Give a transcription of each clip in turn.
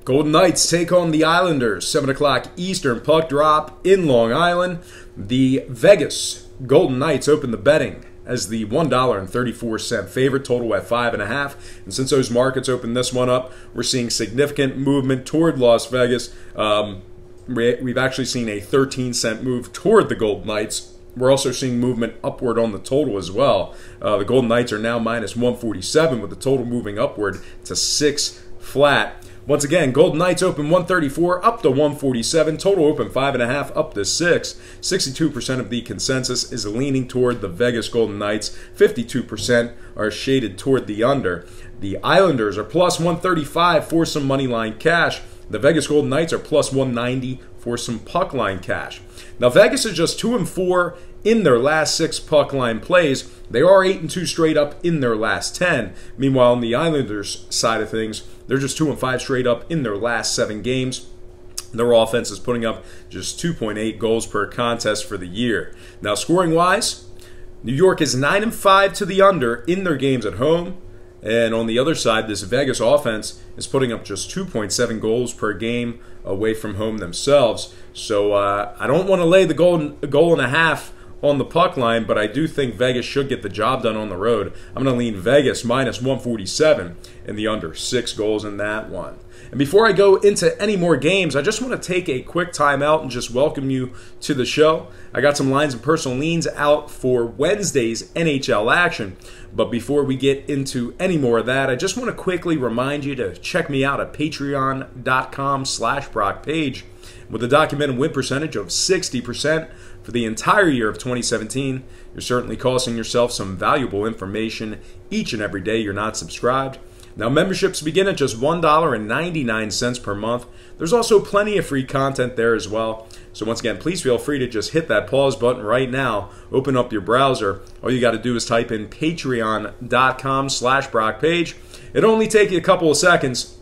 Golden Knights take on the Islanders, 7 o'clock Eastern puck drop in Long Island. The Vegas Golden Knights open the betting as the $1.34 favorite, total at 5.5. And since those markets opened this one up, we're seeing significant movement toward Las Vegas. We've actually seen a 13-cent move toward the Golden Knights. We're also seeing movement upward on the total as well. The Golden Knights are now minus 147 with the total moving upward to 6 flat. Once again, Golden Knights open 134 up to 147. Total open 5.5 up to 6. 62% of the consensus is leaning toward the Vegas Golden Knights. 52% are shaded toward the under. The Islanders are plus 135 for some money line cash. The Vegas Golden Knights are plus 190 for some puck line cash. Now, Vegas is just 2-4 in their last 6 puck line plays. They are 8-2 straight up in their last 10. Meanwhile, on the Islanders side of things, they're just 2-5 straight up in their last 7 games. Their offense is putting up just 2.8 goals per contest for the year. Now, scoring-wise, New York is 9-5 to the under in their games at home. And on the other side, this Vegas offense is putting up just 2.7 goals per game away from home themselves. So I don't want to lay the goal and a half on the puck line, but I do think Vegas should get the job done on the road. I'm going to lean Vegas minus 147 in the under 6 goals in that one. And before I go into any more games, I just want to take a quick time out and just welcome you to the show. I got some lines and personal leans out for Wednesday's NHL action. But before we get into any more of that, I just want to quickly remind you to check me out at patreon.com/BrockPage. With a documented win percentage of 60% for the entire year of 2017, you're certainly costing yourself some valuable information each and every day you're not subscribed. Now, memberships begin at just $1.99 per month. There's also plenty of free content there as well. So once again, please feel free to just hit that pause button right now. Open up your browser. All you got to do is type in patreon.com/BrockPage. It'll only take you a couple of seconds.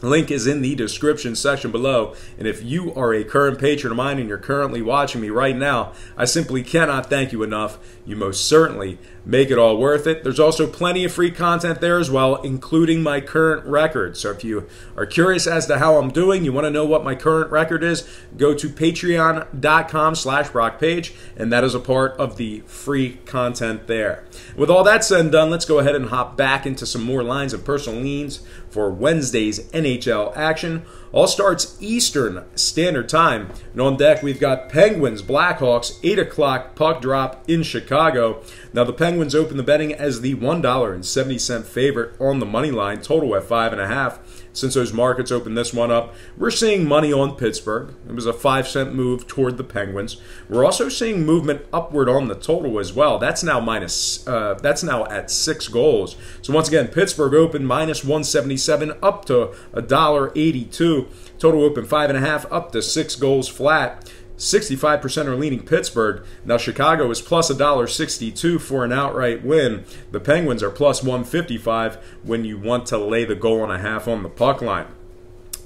Link is in the description section below. And if you are a current patron of mine and you're currently watching me right now, I simply cannot thank you enough. You most certainly make it all worth it. There's also plenty of free content there as well, including my current record. So if you are curious as to how I'm doing, you want to know what my current record is, go to patreon.com/BrockPage, and that is a part of the free content there. With all that said and done, let's go ahead and hop back into some more lines and personal leans for Wednesday's NHL action. All starts Eastern Standard Time. And on deck, we've got Penguins, Blackhawks, 8 o'clock puck drop in Chicago. Now, the Penguins open the betting as the $1.70 favorite on the money line, total at 5.5. Since those markets opened this one up, we're seeing money on Pittsburgh. It was a 5-cent move toward the Penguins. We're also seeing movement upward on the total as well. That's now at 6 goals. So once again, Pittsburgh opened minus 177 up to $1.82. Total open 5.5 up to 6 goals flat. 65% are leaning Pittsburgh. Now, Chicago is plus $1.62 for an outright win. The Penguins are plus 155 when you want to lay the goal and a half on the puck line.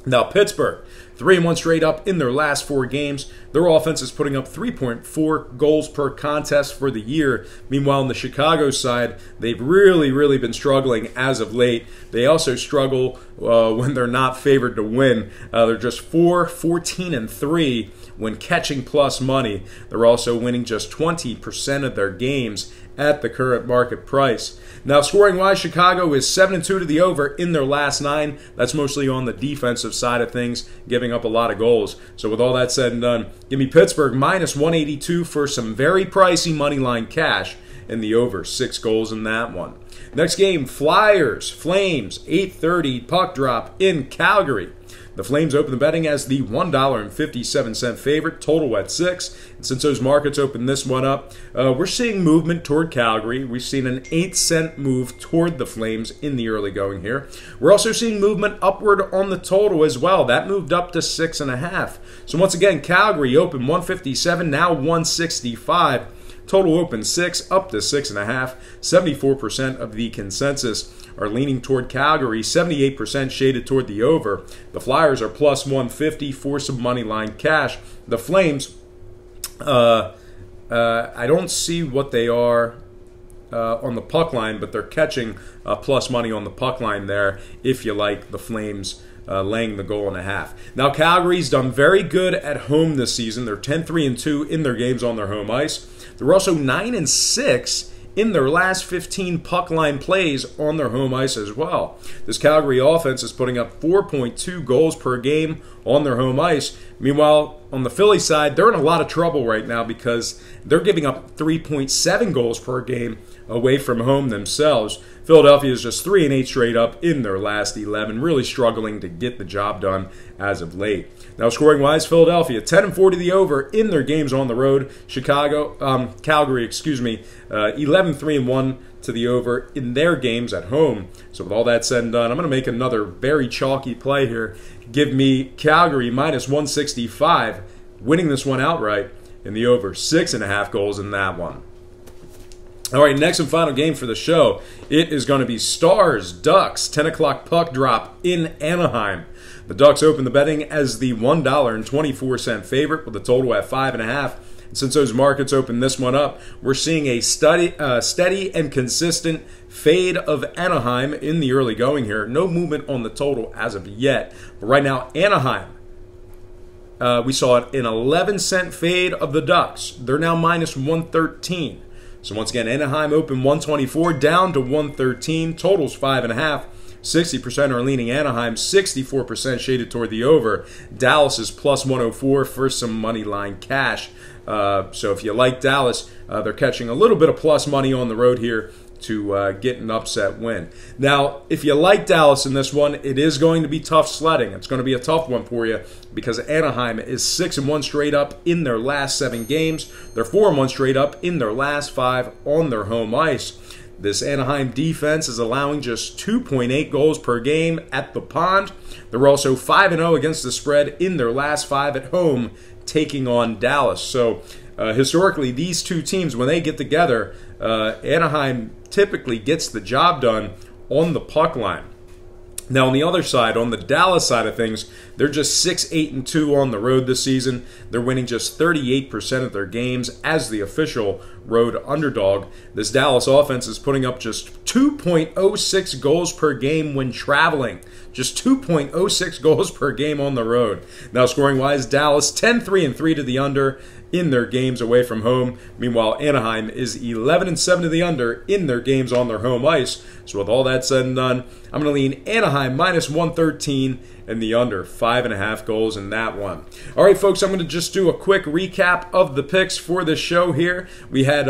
Now, Pittsburgh, 3-1 straight up in their last 4 games. Their offense is putting up 3.4 goals per contest for the year. Meanwhile, on the Chicago side, they've really been struggling as of late. They also struggle when they're not favored to win. They're just 4-14-3 when catching plus money. They're also winning just 20% of their games at the current market price. Now, scoring-wise, Chicago is 7-2 to the over in their last 9. That's mostly on the defensive side of things, giving up a lot of goals. So with all that said and done, give me Pittsburgh minus 182 for some very pricey money line cash in the over 6 goals in that one. Next game, Flyers, Flames, 8:30 puck drop in Calgary. The Flames open the betting as the $1.57 favorite, total at 6. And since those markets opened this one up, we're seeing movement toward Calgary. We've seen an 8-cent move toward the Flames in the early going here. We're also seeing movement upward on the total as well. That moved up to 6.5. So once again, Calgary opened 157, now 165. Total open 6 up to 6.5. 74% of the consensus are leaning toward Calgary, 78% shaded toward the over. The Flyers are plus 150 for some money line cash. The Flames, I don't see what they are on the puck line, but they're catching plus money on the puck line there if you like the Flames laying the goal and a half. Now, Calgary's done very good at home this season. They're 10-3-2 in their games on their home ice. They're also 9-6 in their last 15 puck line plays on their home ice as well. This Calgary offense is putting up 4.2 goals per game on their home ice. Meanwhile, on the Philly side, they're in a lot of trouble right now because they're giving up 3.7 goals per game away from home themselves. Philadelphia is just 3-8 straight up in their last 11, really struggling to get the job done as of late. Now, scoring-wise, Philadelphia 10-4 to the over in their games on the road. Calgary, 11-3-1 to the over in their games at home. So with all that said and done, I'm going to make another very chalky play here. Give me Calgary minus 165, winning this one outright in the over 6.5 goals in that one. All right, next and final game for the show. It is going to be Stars Ducks, 10 o'clock puck drop in Anaheim. The Ducks open the betting as the $1.24 favorite with a total at 5.5. Since those markets opened this one up, we're seeing a steady and consistent fade of Anaheim in the early going here. No movement on the total as of yet. But right now, Anaheim, we saw an 11-cent fade of the Ducks. They're now minus 113. So once again, Anaheim open 124 down to 113. Totals 5.5. 60% are leaning Anaheim, 64% shaded toward the over. Dallas is plus 104 for some money line cash. So if you like Dallas, they're catching a little bit of plus money on the road here to get an upset win. Now, if you like Dallas in this one, it is going to be tough sledding. It's going to be a tough one for you because Anaheim is 6-1 straight up in their last 7 games. They're 4-1 straight up in their last 5 on their home ice. This Anaheim defense is allowing just 2.8 goals per game at the pond. They're also 5-0 against the spread in their last 5 at home, taking on Dallas. So historically, these two teams, when they get together, Anaheim typically gets the job done on the puck line. Now, on the other side, on the Dallas side of things, they're just 6-8-2 on the road this season. They're winning just 38% of their games as the official road underdog. This Dallas offense is putting up just 2.06 goals per game when traveling. Just 2.06 goals per game on the road. Now, scoring-wise, Dallas 10-3-3 to the under in their games away from home. Meanwhile, Anaheim is 11-7 to the under in their games on their home ice. So with all that said and done, I'm going to lean Anaheim minus 113 and the under 5.5 goals in that one. All right, folks, I'm going to just do a quick recap of the picks for this show here. We had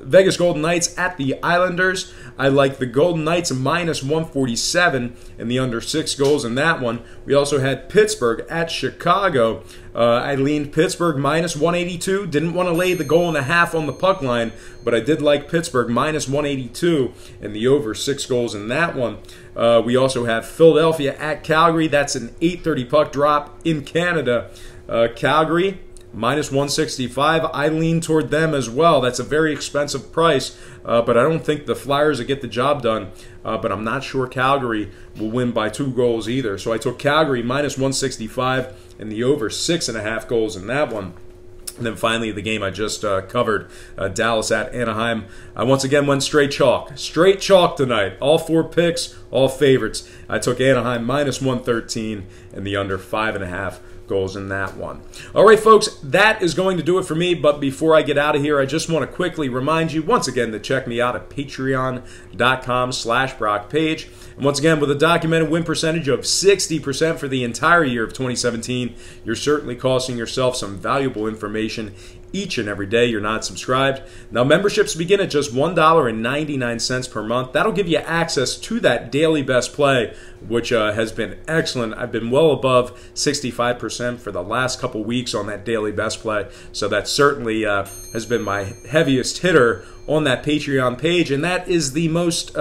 Vegas Golden Knights at the Islanders. I like the Golden Knights minus 147 and the under 6 goals in that one. We also had Pittsburgh at Chicago. I leaned Pittsburgh minus 182. Didn't want to lay the goal and a half on the puck line, but I did like Pittsburgh minus 182 and the over 6 goals in that one. We also have Philadelphia at Calgary. That's an 8:30 puck drop in Canada. Calgary minus 165. I lean toward them as well. That's a very expensive price, but I don't think the Flyers will get the job done. But I'm not sure Calgary will win by 2 goals either. So I took Calgary minus 165 and the over 6.5 goals in that one. And then finally, the game I just covered, Dallas at Anaheim. I once again went straight chalk. Straight chalk tonight. All 4 picks, all favorites. I took Anaheim minus 113 and the under 5.5 goals in that one. All right, folks, that is going to do it for me. But before I get out of here, I just want to quickly remind you once again to check me out at patreon.com/BrockPage. And once again, with a documented win percentage of 60% for the entire year of 2017, you're certainly costing yourself some valuable information each and every day you're not subscribed. Now, memberships begin at just $1.99 per month. That'll give you access to that daily best play, which has been excellent. I've been well above 65% for the last couple weeks on that daily best play. So that certainly has been my heaviest hitter on that Patreon page, and that is the most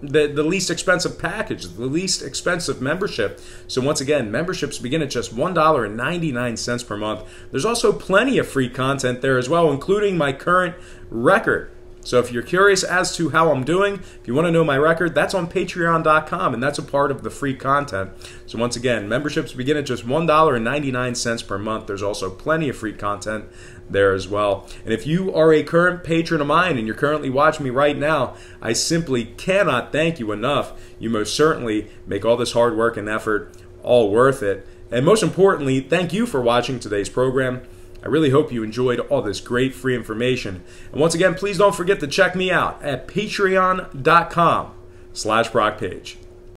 the least expensive package, the least expensive membership. So once again, memberships begin at just $1.99 per month. There's also plenty of free content there as well, including my current record. So if you're curious as to how I'm doing, if you want to know my record, that's on patreon.com, and that's a part of the free content. So once again, memberships begin at just $1.99 per month. There's also plenty of free content there as well. And if you are a current patron of mine and you're currently watching me right now, I simply cannot thank you enough. You most certainly make all this hard work and effort all worth it. And most importantly, thank you for watching today's program. I really hope you enjoyed all this great free information. And once again, please don't forget to check me out at patreon.com/ProcPage.